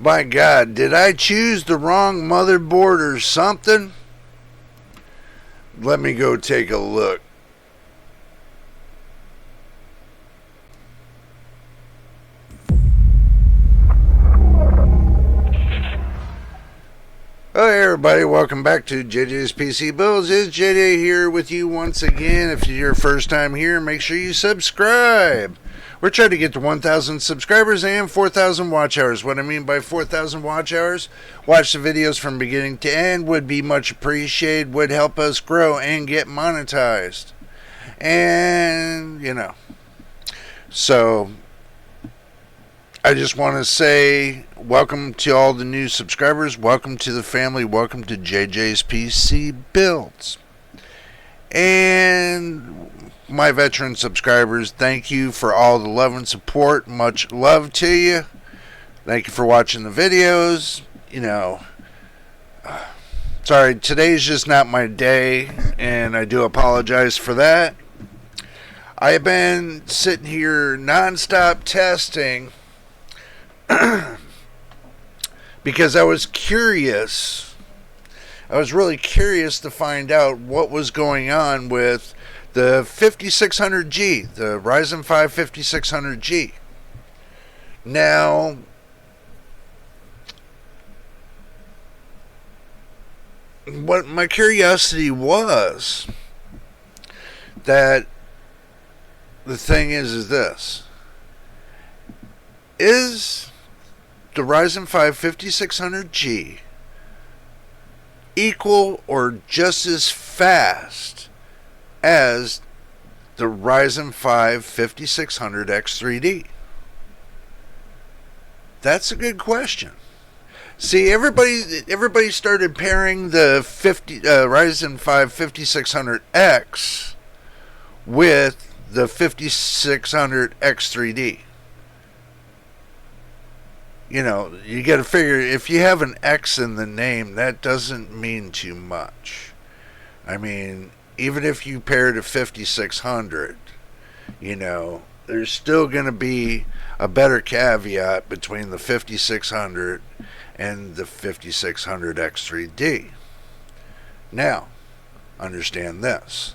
My God, did I choose the wrong motherboard or something? Let me go take a look. Hey everybody, welcome back to JJ's PC Builds. It's JJ here with you once again. If you're your first time here, make sure you subscribe. We're trying to get to 1,000 subscribers and 4,000 watch hours. What I mean by 4,000 watch hours, watch the videos from beginning to end would be much appreciated, would help us grow and get monetized. And, so I just want to say welcome to all the new subscribers. Welcome to the family. Welcome to JJ's PC Builds. And my veteran subscribers, thank you for all the love and support. Much love to you. Thank you for watching the videos. Sorry, today's just not my day, and I do apologize for that. I've been sitting here non-stop testing because I was curious. I was really curious to find out what was going on with the 5600G, the Ryzen 5 5600G. Now, what my curiosity was, that the thing is this. Is the Ryzen 5 5600G equal or just as fast as the Ryzen 5 5600X3D? That's a good question. See, everybody started pairing the Ryzen 5 5600X with the 5600X3D. You got to figure, if you have an X in the name, that doesn't mean too much. I mean, even if you pair to 5600, there's still going to be a better caveat between the 5600 and the 5600X3D. Now, understand this.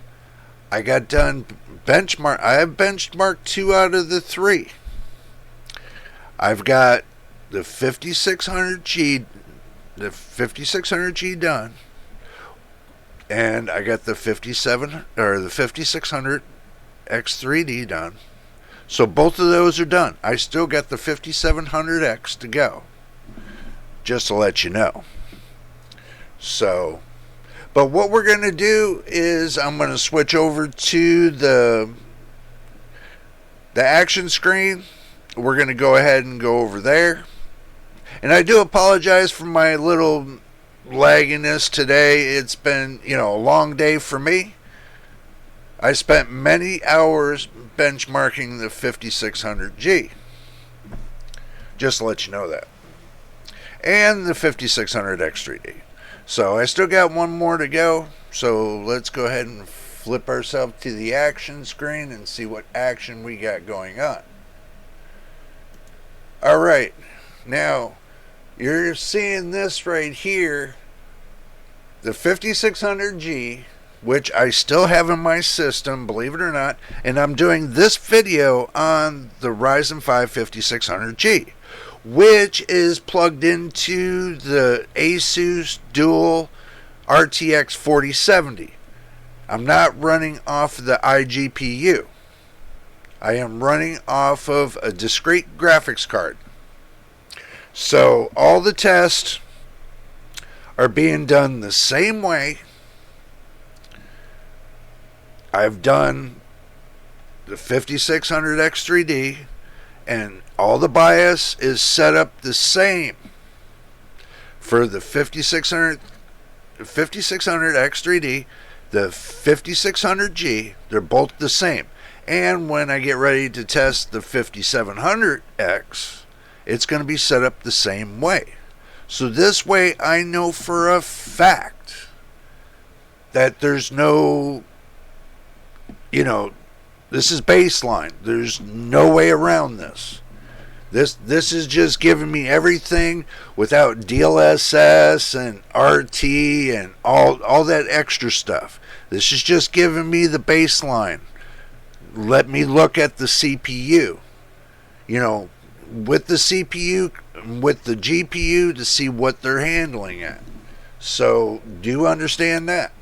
I got done benchmark. I have benchmarked 2 out of the 3. I've got the 5600G done, and I got the 5600X3D done. So both of those are done. I still got the 5700X to go, just to let you know. So, but what we're going to do is I'm going to switch over to the action screen. We're going to go ahead and go over there. And I do apologize for my little lagginess today. It's been, a long day for me. I spent many hours benchmarking the 5600G. Just to let you know that. And the 5600X3D. So I still got one more to go. So let's go ahead and flip ourselves to the action screen and see what action we got going on. Alright. Now, you're seeing this right here, the 5600G, which I still have in my system, believe it or not, and I'm doing this video on the Ryzen 5 5600G, which is plugged into the Asus Dual RTX 4070. I'm not running off the iGPU. I am running off of a discrete graphics card. So all the tests are being done the same way. I've done the 5600X3D, and all the BIOS is set up the same for the 5600X3D, the 5600G. They're both the same. And when I get ready to test the 5700X, it's going to be set up the same way. So this way I know for a fact that there's no, this is baseline. There's no way around this. This is just giving me everything without DLSS and RT and all that extra stuff. This is just giving me the baseline. Let me look at the CPU. You know, with the CPU, with the GPU to see what they're handling at. So, do understand that.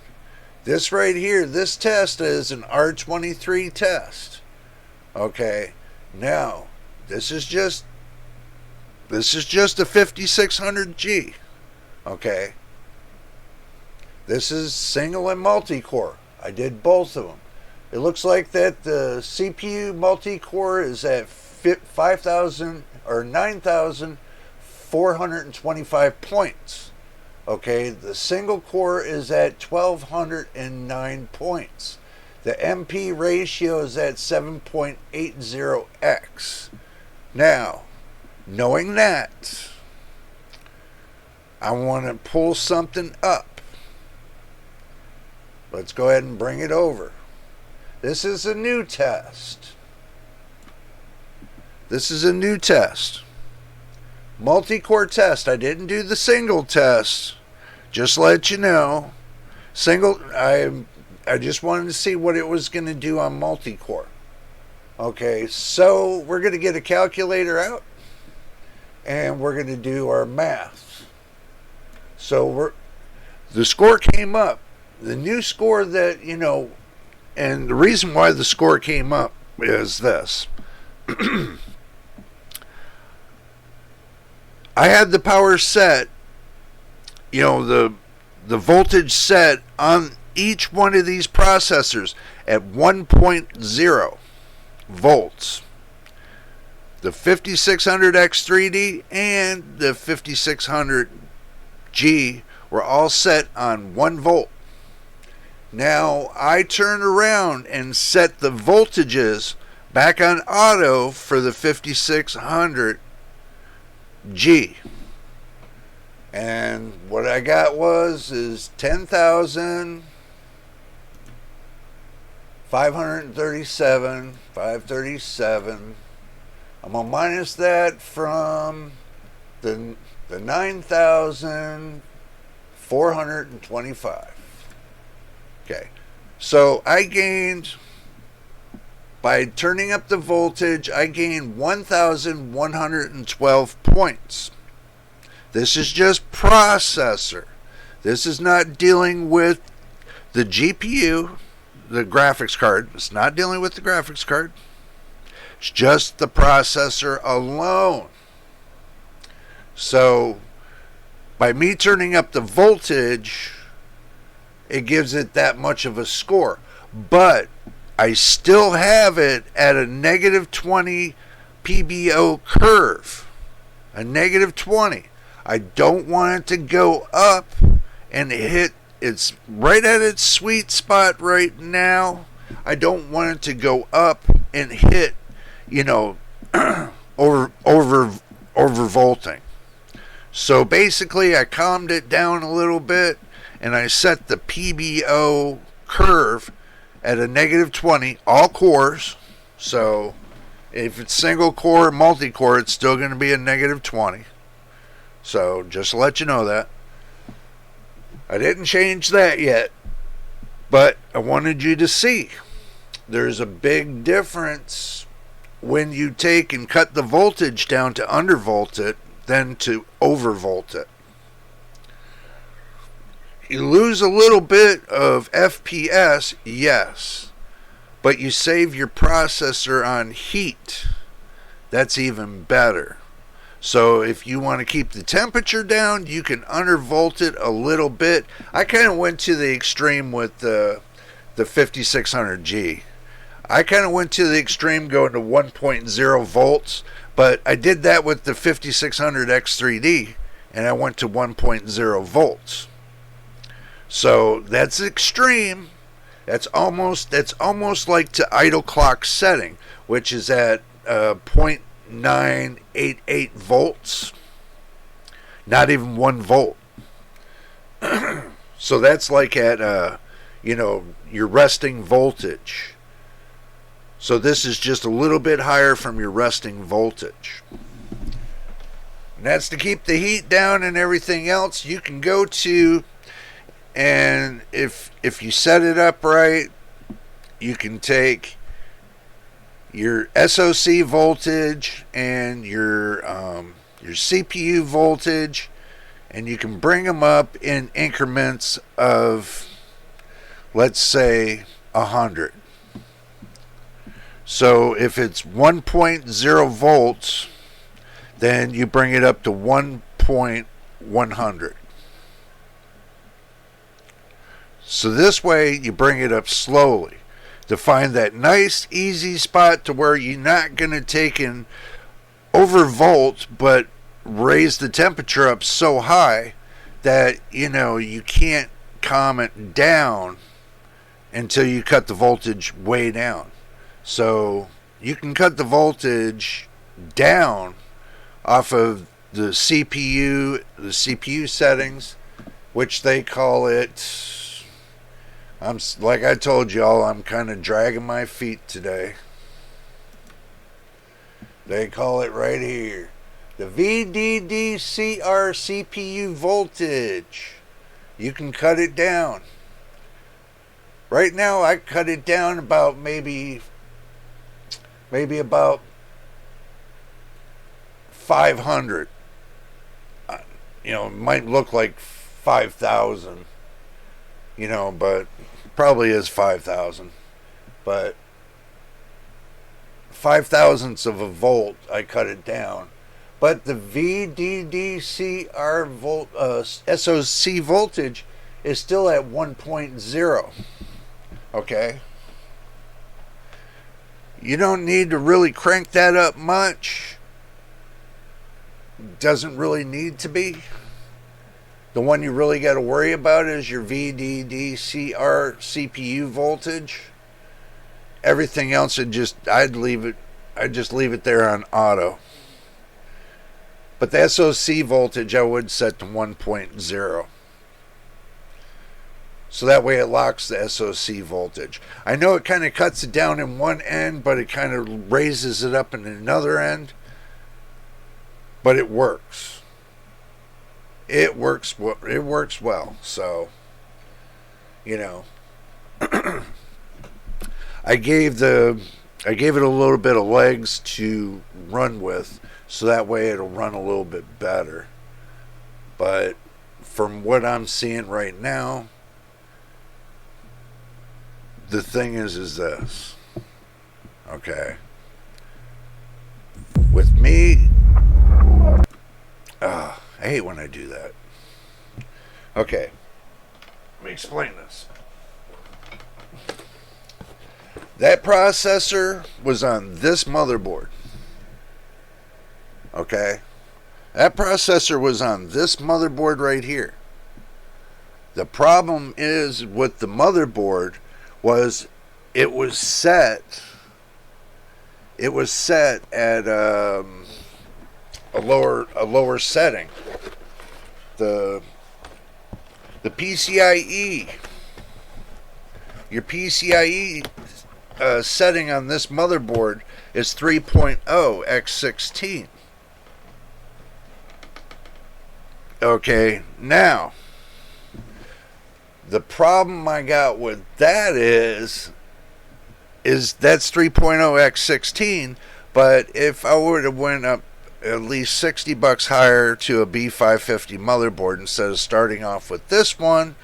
This right here, this test is an R23 test. Okay, now this is just a 5600G. Okay, this is single and multi-core. I did both of them. It looks like that the CPU multi-core is at 5,000 or 9,425 points. Okay, the single core is at 1,209 points. The MP ratio is at 7.80x. Now, knowing that, I want to pull something up. Let's go ahead and bring it over. This is a new test. Multi-core test. I didn't do the single test. Just let you know. I just wanted to see what it was going to do on multi-core. Okay, so we're going to get a calculator out and we're going to do our math. So the score came up. The new score that, you know, and the reason why the score came up is this. I had the power set, you know, the voltage set on each one of these processors at 1.0 volts. The 5600X3D and the 5600G were all set on 1 volt. Now I turn around and set the voltages back on auto for the 5600G. And what I got is 10,537, 537. I'm gonna minus that from the 9,425. Okay, so I gained, by turning up the voltage, I gained 1,112 points. This is just processor. This is not dealing with the GPU, the graphics card. It's not dealing with the graphics card. It's just the processor alone. So, by me turning up the voltage, it gives it that much of a score. But I still have it at a negative 20 PBO curve. A negative 20. I don't want it to go up and hit, it's right at its sweet spot right now. I don't want it to go up and hit, you know, over volting. So basically I calmed it down a little bit and I set the PBO curve at a negative 20, all cores. So if it's single core or multi-core, it's still going to be a negative 20. So just to let you know that. I didn't change that yet, but I wanted you to see there's a big difference when you take and cut the voltage down to undervolt it than to overvolt it. You lose a little bit of FPS, yes, but you save your processor on heat. That's even better. So if you want to keep the temperature down, you can undervolt it a little bit. I kind of went to the extreme with the 5600G. I kind of went to the extreme going to 1.0 volts, but I did that with the 5600X3D, and I went to 1.0 volts. So that's extreme. That's almost like to idle clock setting, which is at 0.988 volts. Not even 1 volt. So that's like at your resting voltage. So this is just a little bit higher from your resting voltage. And that's to keep the heat down and everything else. You can go to, and if you set it up right, you can take your SoC voltage and your CPU voltage, and you can bring them up in increments of, let's say, 100. So if it's 1.0 volts, then you bring it up to 1.100. So this way you bring it up slowly to find that nice easy spot to where you're not going to take in overvolt but raise the temperature up so high that you can't calm it down until you cut the voltage way down. So you can cut the voltage down off of the CPU settings, which they call it. Like I told y'all, I'm kind of dragging my feet today. They call it right here the VDDCR CPU voltage. You can cut it down. Right now, I cut it down about maybe about 500. It might look like 5,000. But probably is 5,000. But 5,000ths of a volt, I cut it down. But the VDDCR SoC voltage is still at 1.0. Okay? You don't need to really crank that up much. Doesn't really need to be. The one you really got to worry about is your VDDCR CPU voltage. Everything else, I'd just leave it there on auto. But the SoC voltage I would set to 1.0. So that way it locks the SoC voltage. I know it kind of cuts it down in one end, but it kind of raises it up in another end. But it works. It works well. So, I gave it a little bit of legs to run with, so that way it'll run a little bit better. But from what I'm seeing right now, the thing is this. Okay. With me, I hate when I do that. Okay. Let me explain this. That processor was on this motherboard. Okay? That processor was on this motherboard right here. The problem is with the motherboard was it was set at a lower setting. The PCIe, your PCIe setting on this motherboard is 3.0 x 16. Okay, now the problem I got with that is that's 3.0 x 16, but if I would have went up at least $60 higher to a B550 motherboard instead of starting off with this one,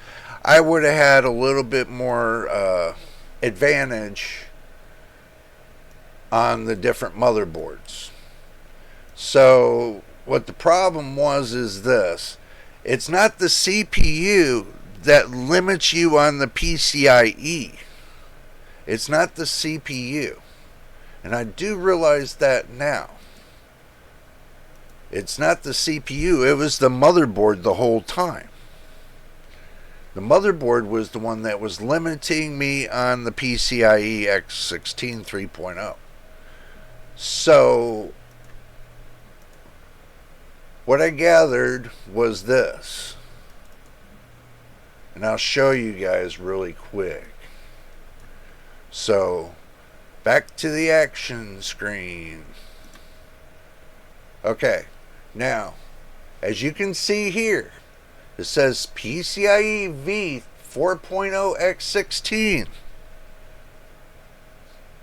I would have had a little bit more advantage on the different motherboards. So what the problem was is this: it's not the CPU that limits you on the PCIe. It's not the CPU. And I do realize that now. It's not the CPU, it was the motherboard the whole time. The motherboard was the one that was limiting me on the PCIe X16 3.0. So, what I gathered was this. And I'll show you guys really quick. So, back to the action screen. Okay, now, As you can see here, it says PCIe V 4.0x16.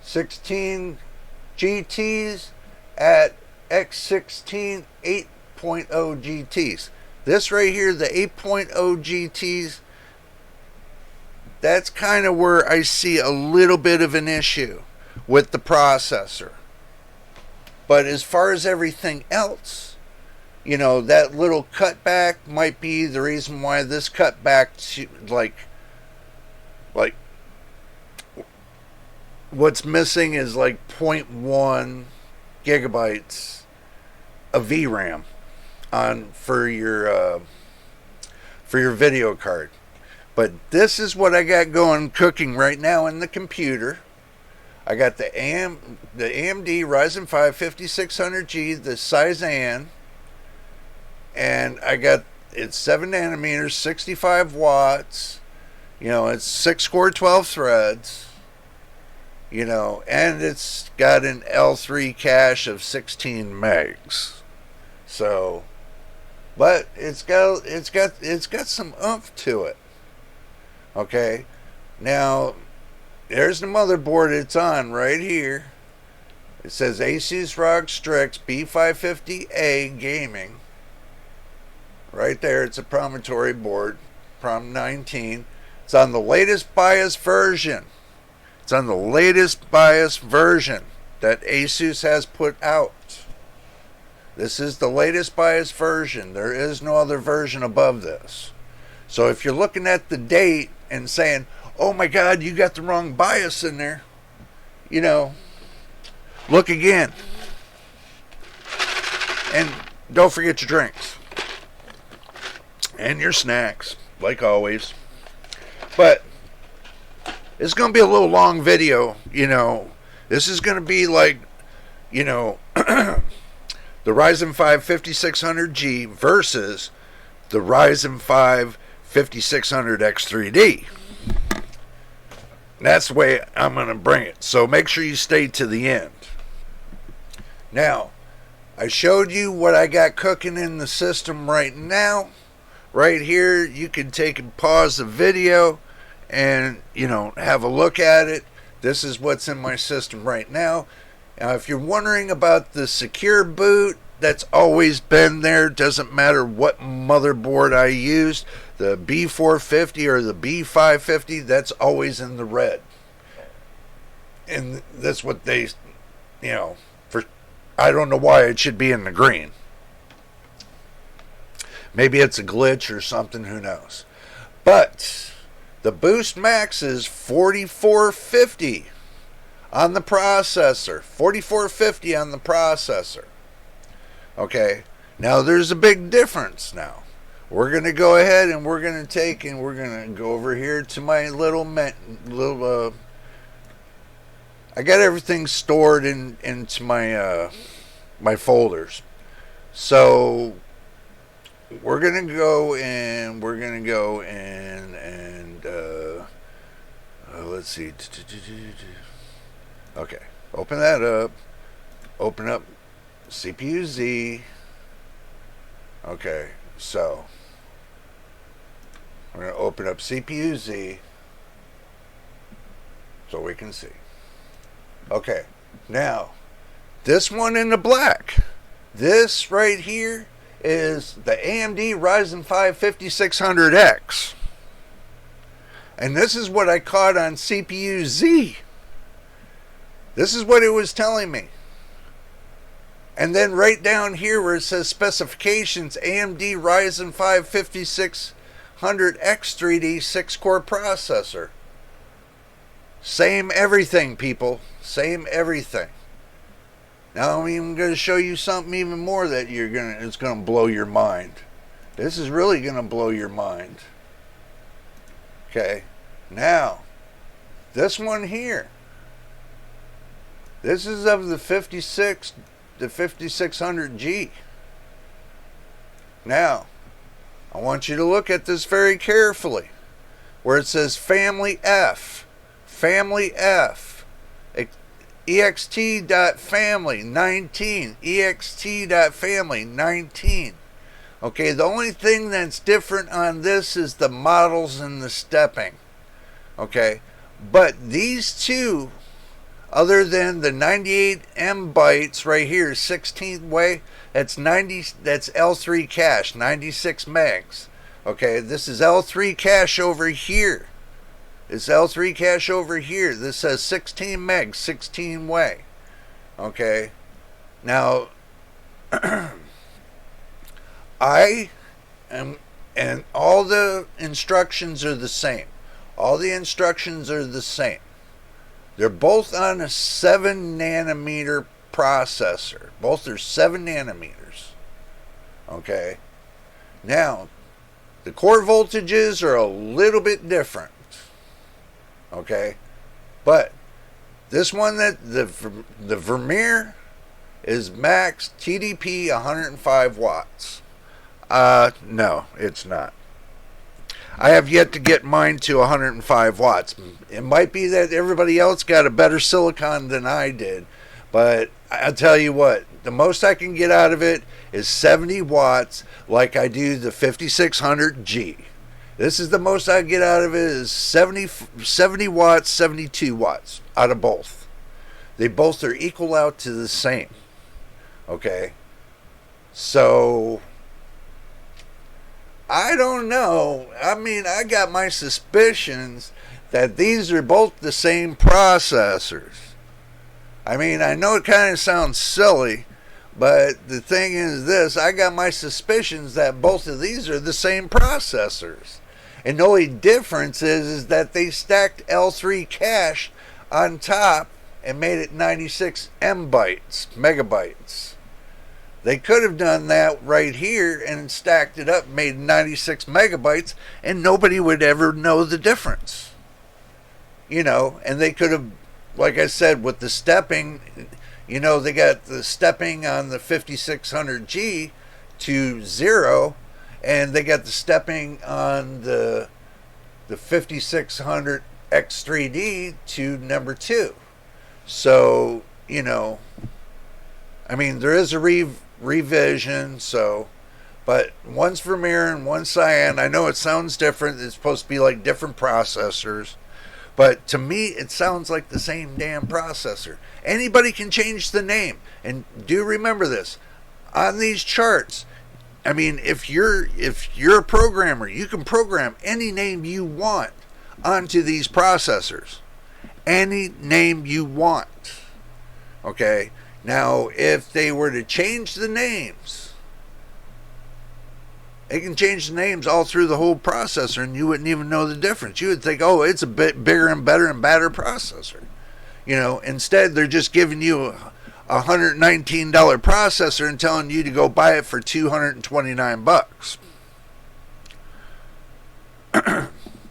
16 GTs at X16 8.0 GTs. This right here, the 8.0 GTs, that's kind of where I see a little bit of an issue with the processor. But as far as everything else, you know, that little cutback might be the reason why this cutback to like what's missing is like zero point 0.1 gigabytes of VRAM on for your video card. But this is what I got going cooking right now in the computer. I got the AMD Ryzen 5 5600G, the Ryzen, and I got it's 7 nanometers, 65 watts. You know, it's 6 core, 12 threads. You know, and it's got an L3 cache of 16 megs. So, but it's got some oomph to it. Okay, now there's the motherboard it's on right here. It says Asus ROG Strix B550A Gaming. Right there, it's a promontory board, Prom 19. It's on the latest BIOS version. It's on the latest BIOS version that Asus has put out. This is the latest BIOS version. There is no other version above this. So if you're looking at the date and saying, oh my God, you got the wrong BIOS in there, you know, look again. And don't forget your drinks. And your snacks, like always. But it's going to be a little long video, you know. This is going to be like, you know, the Ryzen 5 5600G versus the Ryzen 5 5600X3D. That's the way I'm going to bring it. So make sure you stay to the end. Now, I showed you what I got cooking in the system right now. Right here, you can take and pause the video and, you know, have a look at it. This is what's in my system right now. Now, if you're wondering about the secure boot, that's always been there. Doesn't matter what motherboard I used. The B450 or the B550, that's always in the red. And that's what they, you know, I don't know why it should be in the green. Maybe it's a glitch or something, who knows. But the Boost Max is 4450 on the processor. 4450 on the processor. Okay, now there's a big difference now. We're going to go ahead and we're going to go over here to my I got everything stored into my my folders. So we're going to go and let's see. Okay, open that up. Open up CPU Z. Okay, so we're going to open up CPU Z so we can see. Okay, now this one in the black, this right here is the AMD Ryzen 5 5600X. And this is what I caught on CPU Z. This is what it was telling me. And then right down here where it says specifications, AMD Ryzen 5 5600X3D 6-core processor. Same everything, people. Same everything. Now I'm even going to show you something even more that it's going to blow your mind. This is really going to blow your mind. Okay. Now, this one here. This is of the 5600G. Now, I want you to look at this very carefully. Where it says Family F. Family F. ext.family 19. ext.family 19. Okay, the only thing that's different on this is the models and the stepping. Okay, but these two, other than the 98M bytes right here, 16th way, that's L3 cache, 96 megs. Okay, this is L3 cache over here. It's L3 cache over here. This says 16 megs, 16 way. Okay, now I am, and all the instructions are the same. All the instructions are the same. They're both on a 7 nanometer processor. Both are 7 nanometers. Okay. Now, the core voltages are a little bit different. Okay. But this one, that the Vermeer is max TDP 105 watts. No, it's not. I have yet to get mine to 105 watts. It might be that everybody else got a better silicon than I did, but I'll tell you what, the most I can get out of it is 70 watts, like I do the 5600G. This is the most I get out of it is 70 watts, 72 watts out of both. They both are equal out to the same. Okay? So I don't know. I mean, I got my suspicions that these are both the same processors. I mean, I know it kind of sounds silly, but the thing is this, I got my suspicions that both of these are the same processors. And the only difference is that they stacked L3 cache on top and made it 96 megabytes. They could have done that right here and stacked it up, made 96 megabytes, and nobody would ever know the difference. You know, and they could have, like I said, with the stepping, you know, they got the stepping on the 5600G to 0, and they got the stepping on the 5600 X3D to number 2. So, you know, I mean, there is a revision, so, but one's Vermeer and one's Cyan. I know it sounds different. It's supposed to be like different processors, but to me it sounds like the same damn processor. Anybody can change the name, and do remember this on these charts. I mean, if you're a programmer, you can program any name you want onto these processors, any name you want. Okay. Now, if they were to change the names, they can change the names all through the whole processor, and you wouldn't even know the difference. You would think, oh, it's a bit bigger and better processor. You know, instead, they're just giving you a $119 processor and telling you to go buy it for $229.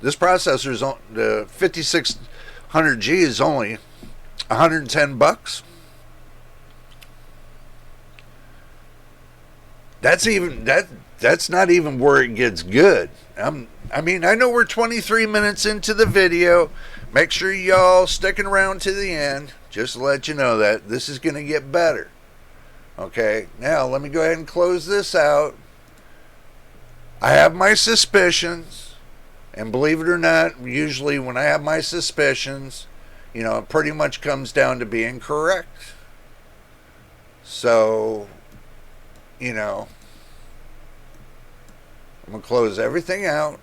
This processor is the 5600G is only $110. That's not even where it gets good. I mean, I know we're 23 minutes into the video. Make sure y'all sticking around to the end. Just to let you know that this is going to get better. Okay, now let me go ahead and close this out. I have my suspicions, and believe it or not, usually when I have my suspicions, you know, it pretty much comes down to being correct. So, you know, I'm going to close everything out.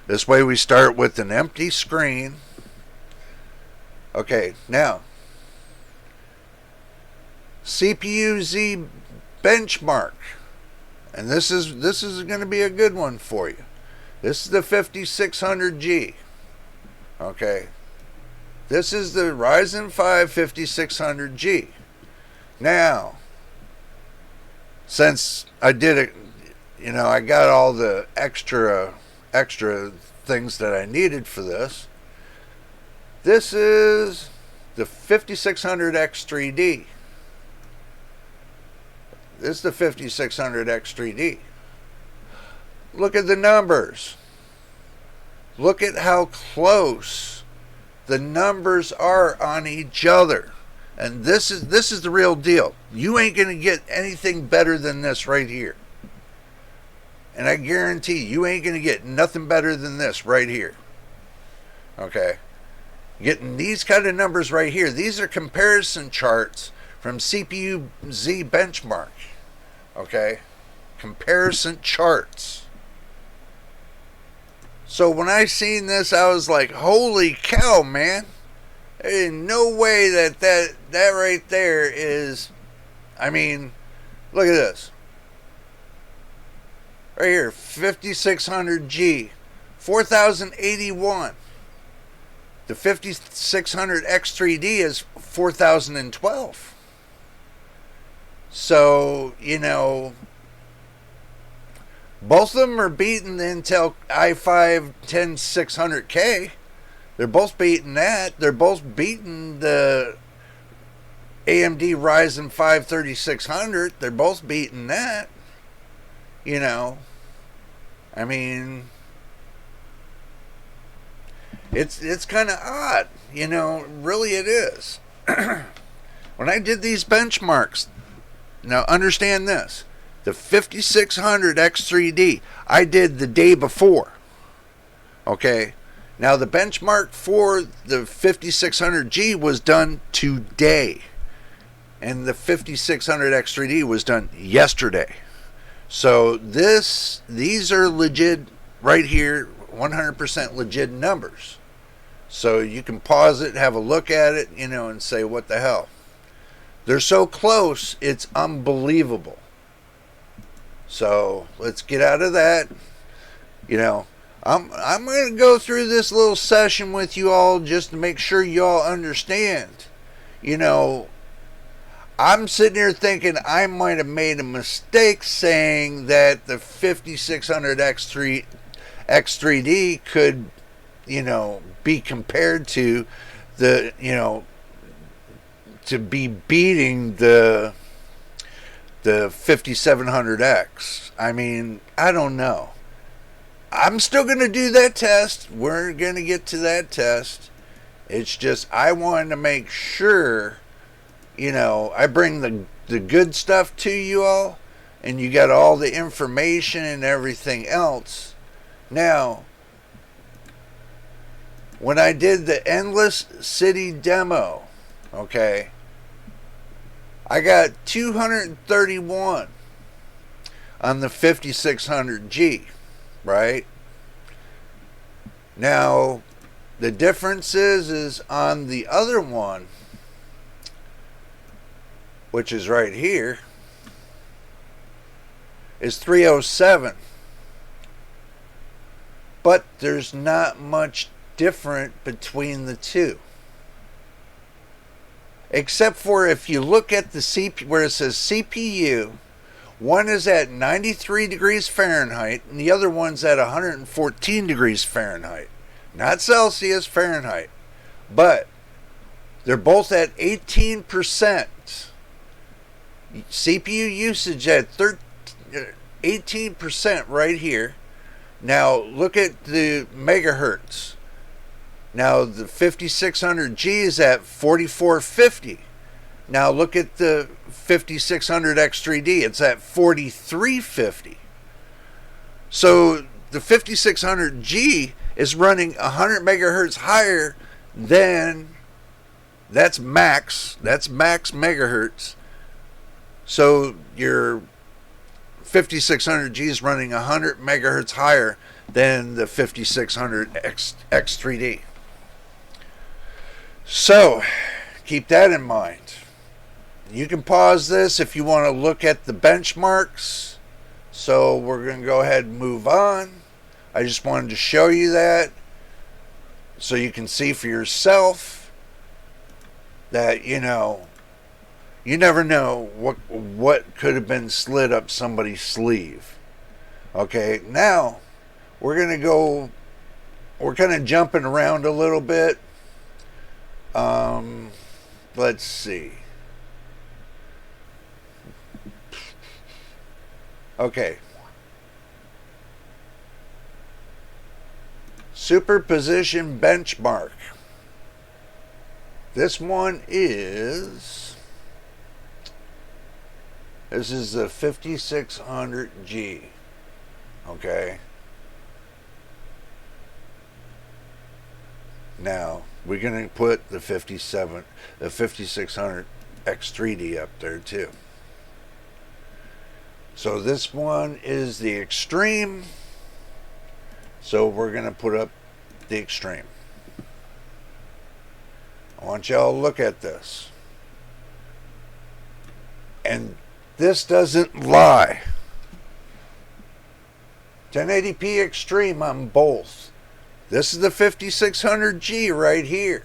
This way we start with an empty screen. Okay, now, CPU-Z benchmark. And this is going to be a good one for you. This is the 5600G. Okay. This is the Ryzen 5 5600G. Now, since I did it, you know, I got all the extra things that I needed for this. This is the 5600 X3D. This is the 5600 X3D. Look at the numbers. Look at how close the numbers are on each other. And this is the real deal. You ain't going to get anything better than this right here. and I guarantee you ain't going to get nothing better than this right here. Okay? Getting these kind of numbers right here. These are comparison charts from CPU Z benchmark. Okay? Comparison charts. So when I seen this, I was like, holy cow, man. There ain't no way that right there is, I mean, look at this. Right here, 5600G, 4081. The 5600 X3D is 4012. So, you know, both of them are beating the Intel i5 10600K. They're both beating that. They're both beating the AMD Ryzen 5 3600. They're both beating that. You know, I mean, it's kind of odd. You know, really it is. When I did these benchmarks, now understand this. The 5600 X3D, I did the day before. Okay? Now the benchmark for the 5600G was done today. And the 5600 X3D was done yesterday. So these are legit right here, 100% legit numbers. So you can pause it, have a look at it, you know, and say, what the hell? They're so close, it's unbelievable. So let's get out of that. You know, I'm going to go through this little session with you all just to make sure you all understand. You know, I'm sitting here thinking I might have made a mistake saying that the 5600 X3D could, you know, be compared to the, you know, to be beating the 5700X. I mean, I don't know. I'm still going to do that test. We're going to get to that test. It's just I wanted to make sure, you know, I bring the good stuff to you all, and you got all the information and everything else. Now, when I did the Endless City demo, okay, I got 231 on the 5600G, right? Now, the difference is on the other one, which is right here, is 307. But there's not much different between the two. Except for if you look at the CPU, where it says CPU, one is at 93 degrees Fahrenheit and the other one's at 114 degrees Fahrenheit. Not Celsius, Fahrenheit. But they're both at 18%. CPU usage at 18% right here. Now look at the megahertz. Now the 5600G is at 4450. Now look at the 5600 X3D. It's at 4350. So the 5600G is running 100 megahertz higher than, that's max megahertz. So your 5600G is running 100 megahertz higher than the 5600 X3D. So keep that in mind. You can pause this if you want to look at the benchmarks. So we're going to go ahead and move on. I just wanted to show you that so you can see for yourself that, you know, you never know what could have been slid up somebody's sleeve. Okay, now we're going to go, we're kind of jumping around a little bit. Let's see. Okay. Superposition benchmark. This one is, this is the 5600G. Okay. Now we're gonna put the 5600 X3D up there too. So this one is the extreme. So we're gonna put up the extreme. I want y'all to look at this. And this doesn't lie. 1080p extreme on both. This is the 5600G right here.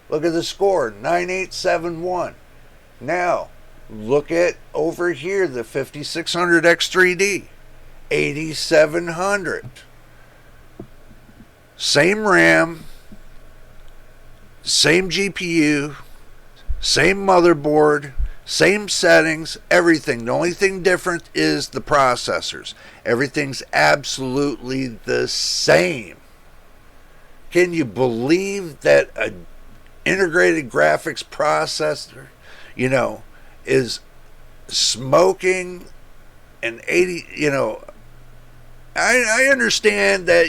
Look at the score, 9871. Now, look at over here, the 5600 X3D, 8700. Same RAM, same GPU, same motherboard, same settings, everything. The only thing different is the processors. Everything's absolutely the same. Can you believe that an integrated graphics processor, is smoking an 80, I understand that,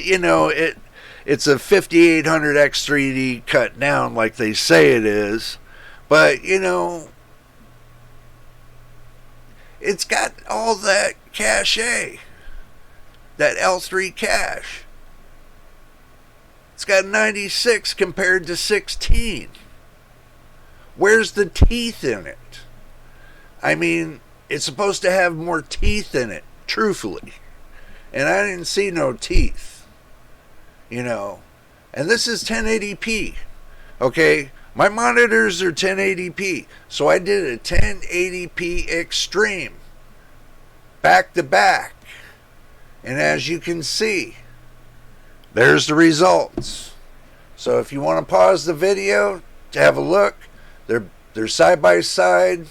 it's a 5800 X3D cut down like they say it is, but, it's got all that cache, that L3 cache. It's got 96 compared to 16. Where's the teeth in it? I mean, it's supposed to have more teeth in it, truthfully. And I didn't see no teeth. And this is 1080p. Okay? My monitors are 1080p. So I did a 1080p extreme. Back to back. And as you can see, there's the results. So if you want to pause the video to have a look, they're side by side.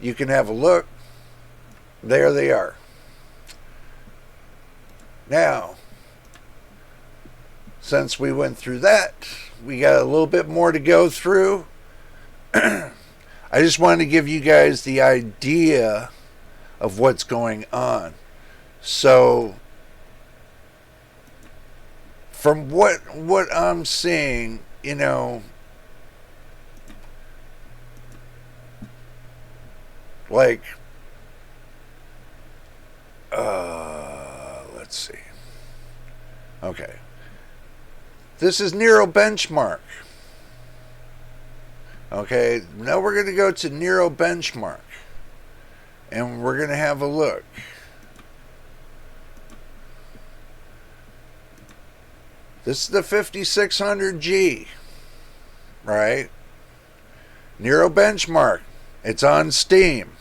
You can have a look. There they are. Now, since we went through that, we got a little bit more to go through. I just wanted to give you guys the idea of what's going on. So, from what I'm seeing, like, let's see. Okay. This is Nero Benchmark. Okay, now we're going to go to Nero Benchmark. And we're going to have a look. This is the 5600G, right? Nero Benchmark. It's on Steam.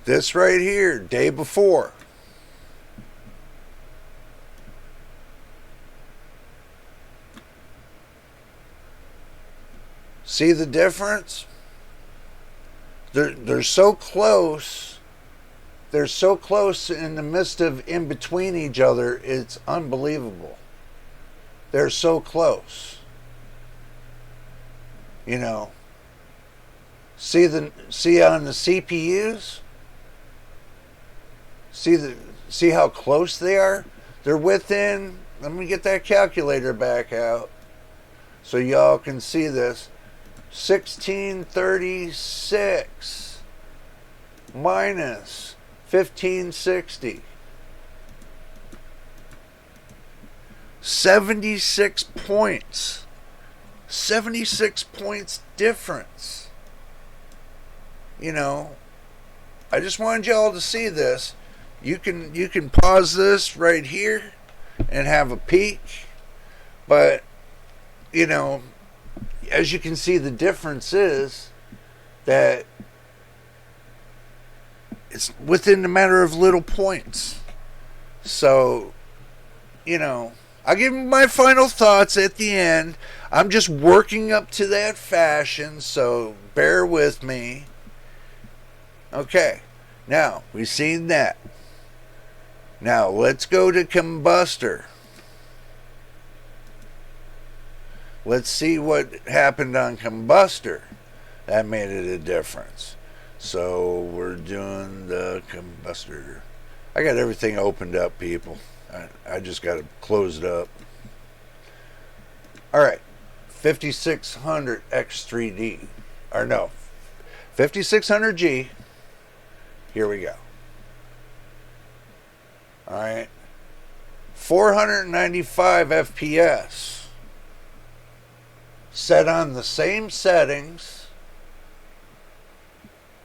This right here, day before. See the difference? They're so close. They're so close in the midst of in between each other, it's unbelievable. They're so close. See on the CPUs? See how close they are? They're within, let me get that calculator back out so y'all can see this. 1636 minus 1560. 76 points. 76 points difference. I just wanted y'all to see this. You can pause this right here and have a peek. But, as you can see, the difference is that it's within a matter of little points. So, I'll give you my final thoughts at the end. I'm just working up to that fashion, so bear with me. Okay, now we've seen that. Now let's go to Combustor. Let's see what happened on Combustor. That made it a difference. So we're doing the combustor. I got everything opened up, people. I just got to close it up. All right, 5600 X3D. Or no, 5600G. Here we go. All right. 495 FPS. Set on the same settings.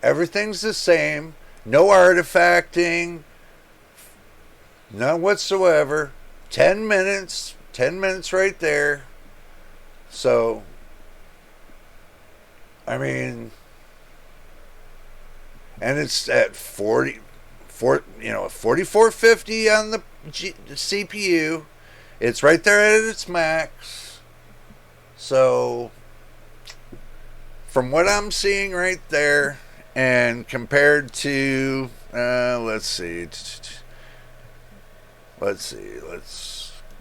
Everything's the same. No artifacting. None whatsoever. 10 minutes. 10 minutes right there. So, I mean, and it's at 4450 on the CPU. It's right there at its max. So, from what I'm seeing right there, and compared to, let's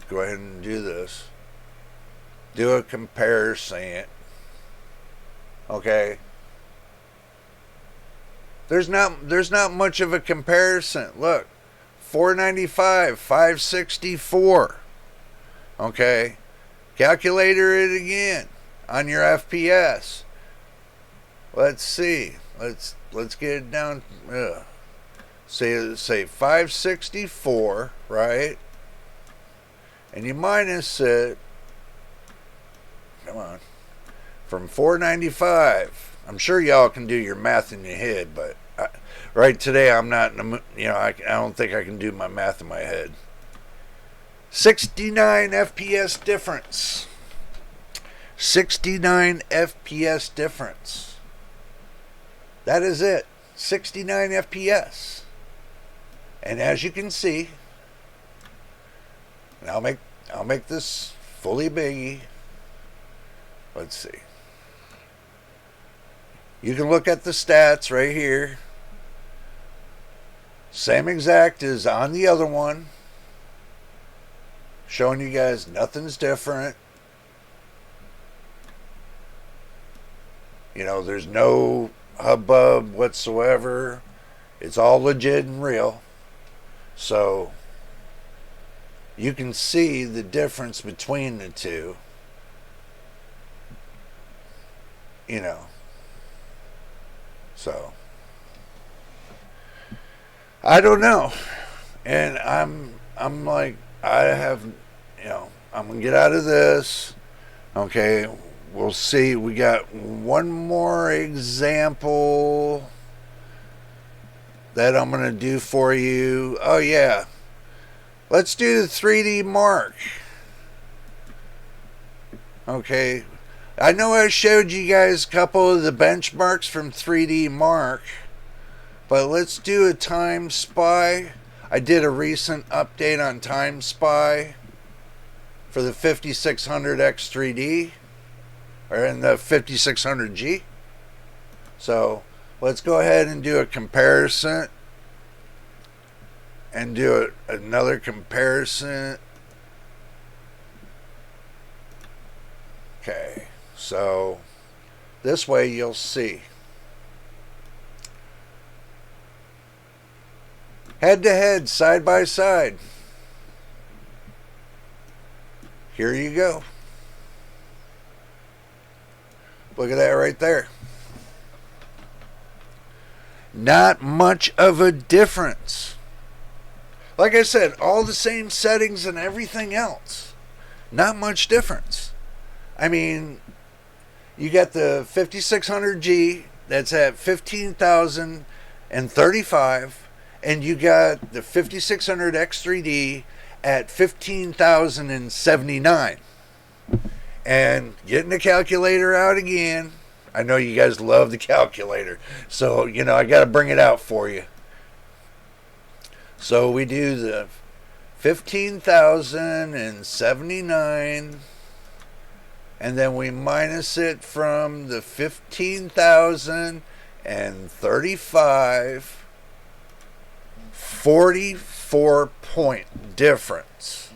go ahead and do this. Do a comparison. Okay. There's not much of a comparison. Look, 495, 564. Okay. Calculator it again on your FPS. Let's see. Let's get it down. Say 564, right? And you minus it. Come on. From 495. I'm sure y'all can do your math in your head, but right today I'm not in the, I don't think I can do my math in my head. 69 FPS difference. 69 FPS difference. That is it. 69 FPS. And as you can see, and I'll make this fully biggie. Let's see. You can look at the stats right here. Same exact as on the other one. Showing you guys nothing's different. There's no hubbub whatsoever. It's all legit and real. So you can see the difference between the two. So I don't know. And I'm like, I'm gonna get out of this. Okay, we'll see. We got one more example that I'm gonna do for you. Oh yeah. Let's do the 3D Mark. Okay. I know I showed you guys a couple of the benchmarks from 3D Mark, but let's do a Time Spy. I did a recent update on Time Spy for the 5600 X3D, or in the 5600G. So let's go ahead and do a comparison, and do another comparison. Okay. So this way you'll see. Head to head, side by side. Here you go. Look at that right there. Not much of a difference. Like I said, all the same settings and everything else. Not much difference. I mean, you got the 5600G that's at 15,035, and you got the 5600 X3D at 15,079. And getting the calculator out again. I know you guys love the calculator, so I got to bring it out for you. So we do the 15,079. And then we minus it from the 15,035. 44-point difference.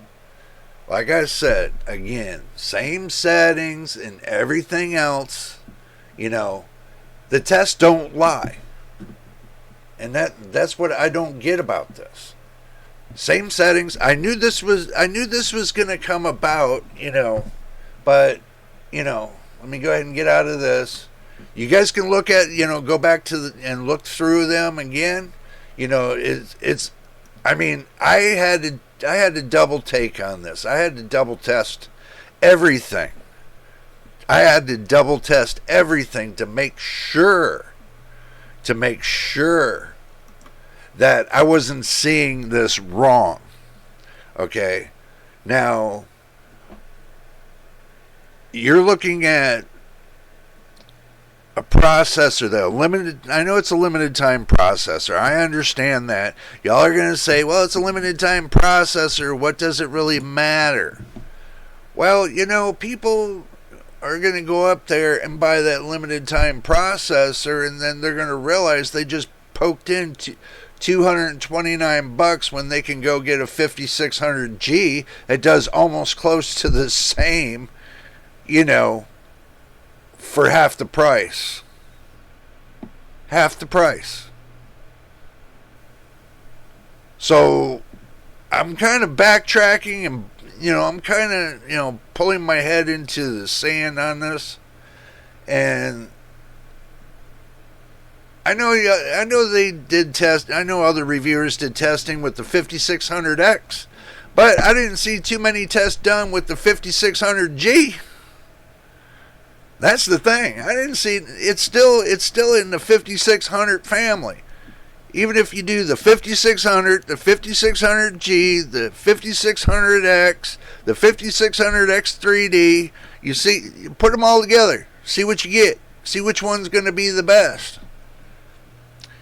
Like I said, again, same settings and everything else. The tests don't lie. And that's what I don't get about this. Same settings. I knew this was going to come about, but let me go ahead and get out of this. You guys can look at, go back to and look through them again. It's I mean, I had to double take on this. I had to double test everything. I had to double test everything to make sure that I wasn't seeing this wrong. Okay? Now, you're looking at a processor that I know it's a limited time processor. I understand that. Y'all are going to say, well, it's a limited time processor. What does it really matter? Well, people are going to go up there and buy that limited time processor, and then they're going to realize they just poked in $229 when they can go get a 5600G that does almost close to the same, for half the price. Half the price. So I'm kind of backtracking and I'm kind of, pulling my head into the sand on this. And I know they did test. I know other reviewers did testing with the 5600X, but I didn't see too many tests done with the 5600G. That's the thing. I didn't see it's still in the 5600 family. Even if you do the 5600, the 5600G, the 5600X, the 5600X 3D, you put them all together, see what you get, see which one's going to be the best.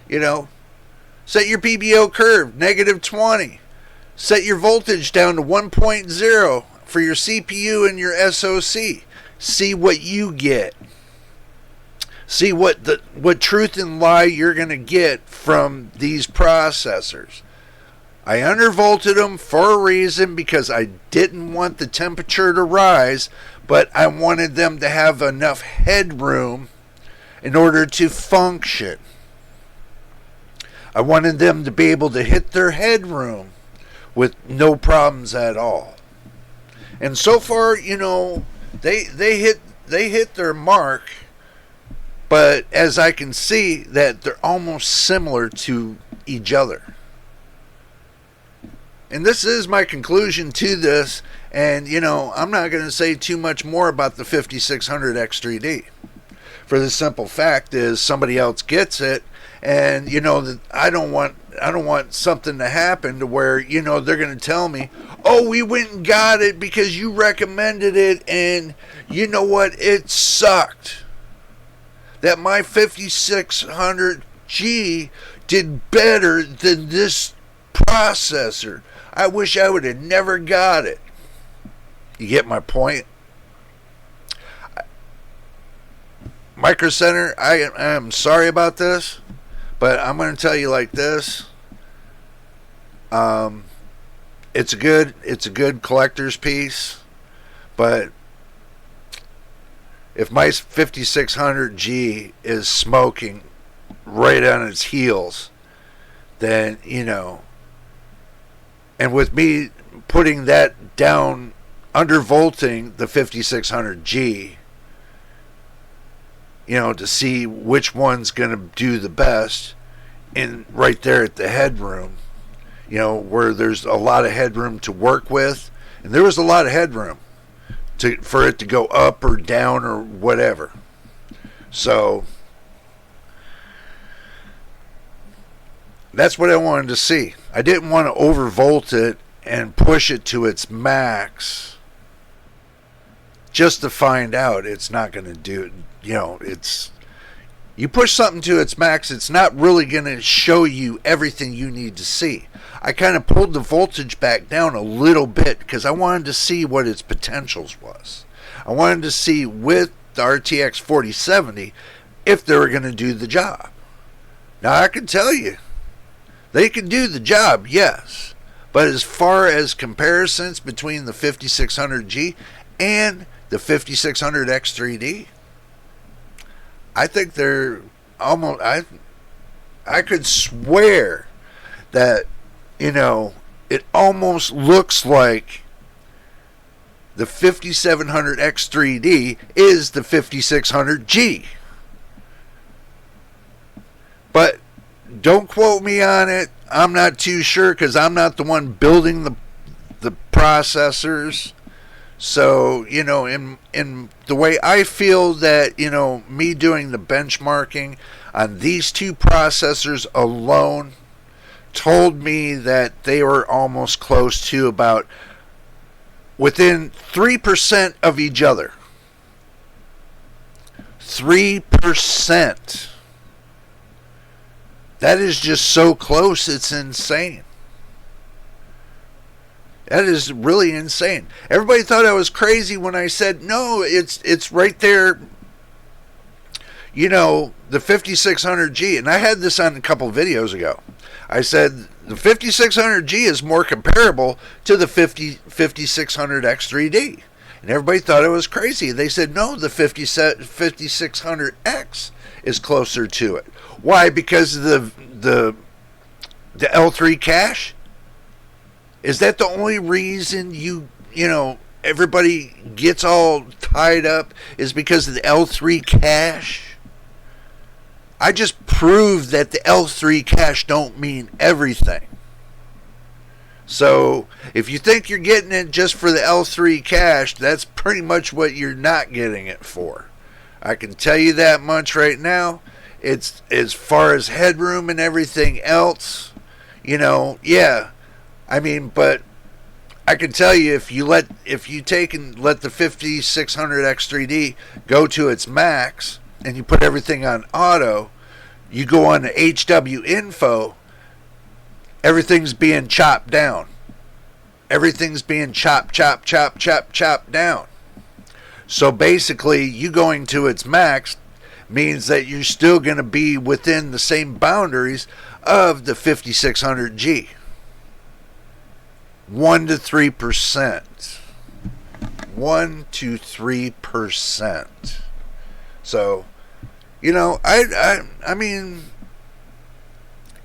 Set your PBO curve -20. Set your voltage down to 1.0 for your CPU and your SoC. See what you get. See what truth and lie you're going to get from these processors. I undervolted them for a reason, because I didn't want the temperature to rise, but I wanted them to have enough headroom in order to function. I wanted them to be able to hit their headroom with no problems at all. And so far, they hit their mark. But as I can see, that they're almost similar to each other. And this is my conclusion to this. And, I'm not going to say too much more about the 5600X3D. For the simple fact is somebody else gets it. And, that I don't want something to happen to where, they're going to tell me, oh, we went and got it because you recommended it. And you know what? It sucked. That my 5600G did better than this processor. I wish I would have never got it. You get my point? Micro Center, I am sorry about this, but I'm going to tell you like this. It's a good collector's piece, but if my 5600G is smoking right on its heels, then, and with me putting that down, undervolting the 5600G, to see which one's going to do the best, and right there at the headroom, where there's a lot of headroom to work with, and there was a lot of headroom for it to go up or down or whatever. So that's what I wanted to see. I didn't want to overvolt it and push it to its max just to find out it's not going to do, it's, you push something to its max, it's not really going to show you everything you need to see. I kind of pulled the voltage back down a little bit because I wanted to see what its potentials was. I wanted to see with the RTX 4070 if they were going to do the job. Now I can tell you, they can do the job, yes. But as far as comparisons between the 5600G and the 5600X3D, I think they're almost, I I could swear that, you know, it almost looks like the 5700X3D is the 5600G. But don't quote me on it. I'm not too sure because I'm not the one building the processors. So, you know, in the way I feel that, you know, me doing the benchmarking on these two processors alone told me that they were almost close to about within 3% of each other. 3%. That is just so close, it's insane. That is really insane. Everybody thought I was crazy when I said, no, it's right there, you know, the 5600G. And I had this on a couple videos ago. I said the 5600G is more comparable to the 5600X3D. And everybody thought I was crazy. They said, no, the 5600X is closer to it. Why? Because of the L3 cache? Is that the only reason you know, everybody gets all tied up is because of the L3 cache? I just proved that the L3 cache don't mean everything. So, if you think you're getting it just for the L3 cache, that's pretty much what you're not getting it for. I can tell you that much right now. It's as far as headroom and everything else, you know, yeah. I mean, but I can tell you if you take and let the 5600X3D go to its max and you put everything on auto, you go on to HW info, everything's being chopped down. Everything's being chopped down. So basically, you going to its max means that you're still going to be within the same boundaries of the 5600G. 1 to 3%. 1 to 3%. So, you know, I mean,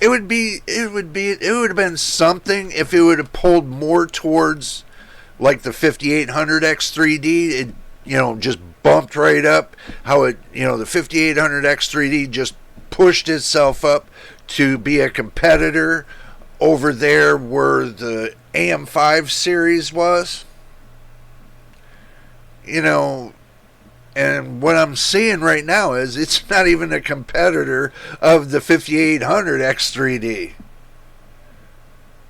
it would have been something if it would have pulled more towards like the 5800X3D. It, you know, just bumped right up. How it, you know, the 5800X3D just pushed itself up to be a competitor over there where the AM5 series was. You know, and what I'm seeing right now is it's not even a competitor of the 5800X3D.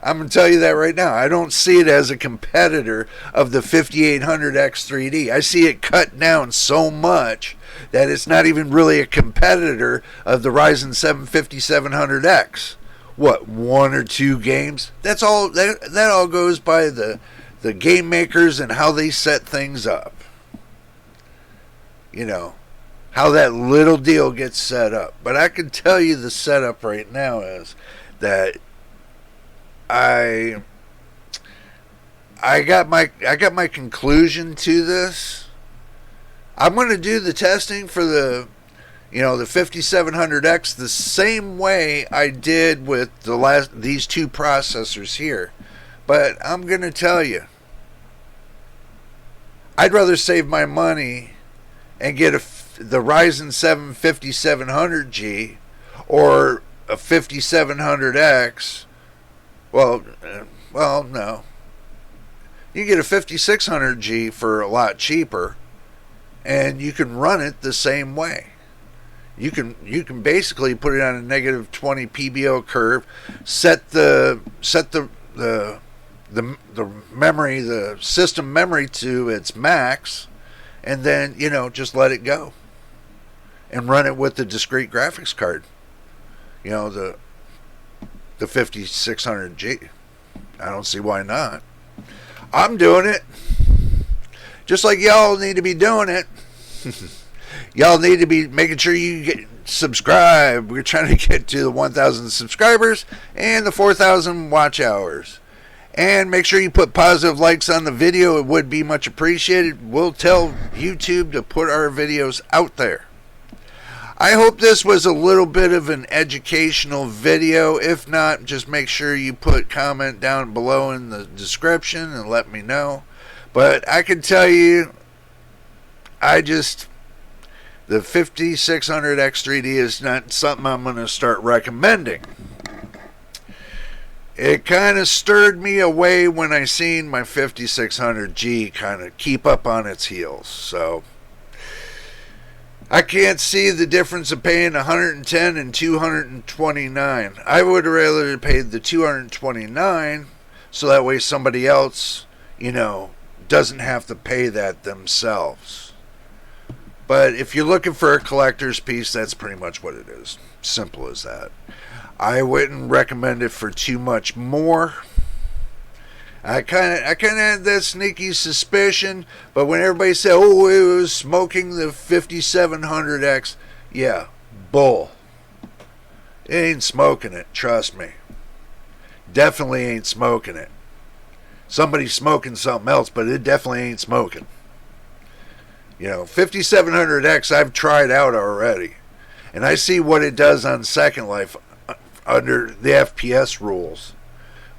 I'm going to tell you that right now. I don't see it as a competitor of the 5800X3D. I see it cut down so much that it's not even really a competitor of the Ryzen 7 5700X. What, 1 or 2 games? That's all. That all goes by the game makers and how they set things up. You know, how that little deal gets set up. But I can tell you the setup right now is that I got my conclusion to this. I'm going to do the testing for the, you know, the 5700X the same way I did with these two processors here. But I'm going to tell you, I'd rather save my money and get the Ryzen 7 5700G or a 5700X. Well, no. You get a 5600G for a lot cheaper, and you can run it the same way. You can basically put it on a negative 20 PBO curve, set the memory, the system memory to its max, and then, you know, just let it go and run it with the discrete graphics card. You know, the 5600G. I don't see why not. I'm doing it. Just like y'all need to be doing it. Y'all need to be making sure you get subscribe. We're trying to get to the 1,000 subscribers and the 4,000 watch hours. And make sure you put positive likes on the video. It would be much appreciated. We'll tell YouTube to put our videos out there. I hope this was a little bit of an educational video. If not, just make sure you put comment down below in the description and let me know. But I can tell you, the 5600X3D is not something I'm going to start recommending. It kind of stirred me away when I seen my 5600G kind of keep up on its heels. So I can't see the difference of paying 110 and 229. I would rather pay the 229 so that way somebody else, doesn't have to pay that themselves. But if you're looking for a collector's piece, that's pretty much what it is. Simple as that. I wouldn't recommend it for too much more. I kind of had that sneaky suspicion, but when everybody said, "Oh, it was smoking the 5700X," yeah, bull. It ain't smoking it. Trust me. Definitely ain't smoking it. Somebody's smoking something else, but it definitely ain't smoking. 5700X I've tried out already, and I see what it does on Second Life under the FPS rules,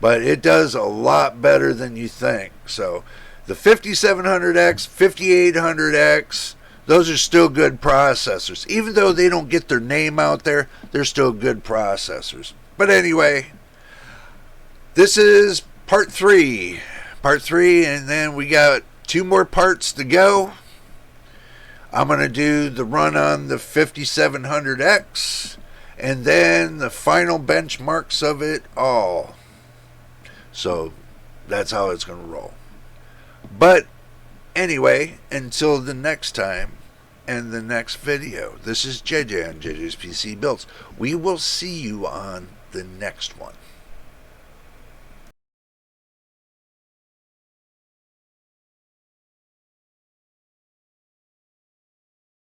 but it does a lot better than you think. So the 5700X, 5800X, those are still good processors. Even though they don't get their name out there, they're still good processors. But anyway, this is part 3, and then we got 2 more parts to go. I'm going to do the run on the 5700X, and then the final benchmarks of it all. So that's how it's going to roll. But anyway, until the next time and the next video, this is JJ on JJ's PC Builds. We will see you on the next one.